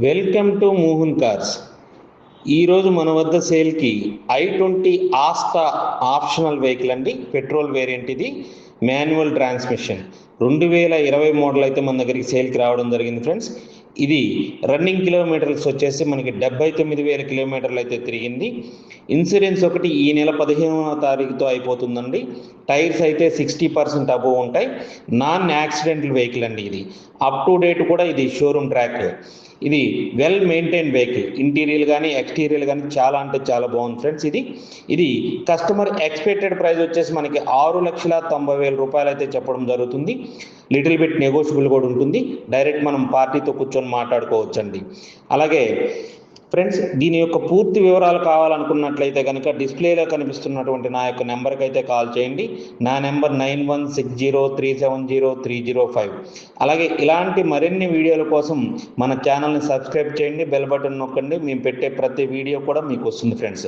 Welcome to Mohan cars. ఈరోజు మన వద్ద సేల్కి i20 ఆస్టా ఆప్షనల్ వెహికల్ అండి. పెట్రోల్ వేరియంట్, ఇది మాన్యువల్ ట్రాన్స్మిషన్ 2020 మోడల్ అయితే మన దగ్గరికి సేల్కి రావడం జరిగింది ఫ్రెండ్స్. ఇది రన్నింగ్ కిలోమీటర్స్ వచ్చేసి మనకి 79,000 కిలోమీటర్లు అయితే తిరిగింది. ఇన్సూరెన్స్ ఒకటి ఈ నెల 15వ తారీఖుతో అయిపోతుందండి. టైర్స్ అయితే 60% అబోవ్ ఉంటాయి. నాన్ యాక్సిడెంటల్ వెహికల్ అండి. ఇది అప్ టు డేట్ కూడా ఇది షోరూమ్ ట్రాక్. ఇది వెల్ మెయింటైన్ వెహికల్, ఇంటీరియర్ కానీ ఎక్స్టీరియర్ కానీ చాలా అంటే చాలా బాగుంది ఫ్రెండ్స్. ఇది కస్టమర్ ఎక్స్పెక్టెడ్ ప్రైస్ వచ్చేసి మనకి 6,90,000 రూపాయలు అయితే చెప్పడం జరుగుతుంది. లిటిల్ బిట్ నెగోషియబుల్ కూడా ఉంటుంది. డైరెక్ట్ మనం పార్టీతో కూర్చొని మాట్లాడుకోవచ్చండి. అలాగే ఫ్రెండ్స్, దీని యొక్క పూర్తి వివరాలు కావాలనుకున్నట్లయితే కనుక డిస్ప్లేలో కనిపిస్తున్నటువంటి నా యొక్క నెంబర్కి అయితే కాల్ చేయండి. నా నెంబర్ 9160370305. అలాగే ఇలాంటి మరిన్ని వీడియోల కోసం మన ఛానల్ని సబ్స్క్రైబ్ చేయండి, బెల్ బటన్ నొక్కండి. మేము పెట్టే ప్రతి వీడియో కూడా మీకు వస్తుంది ఫ్రెండ్స్.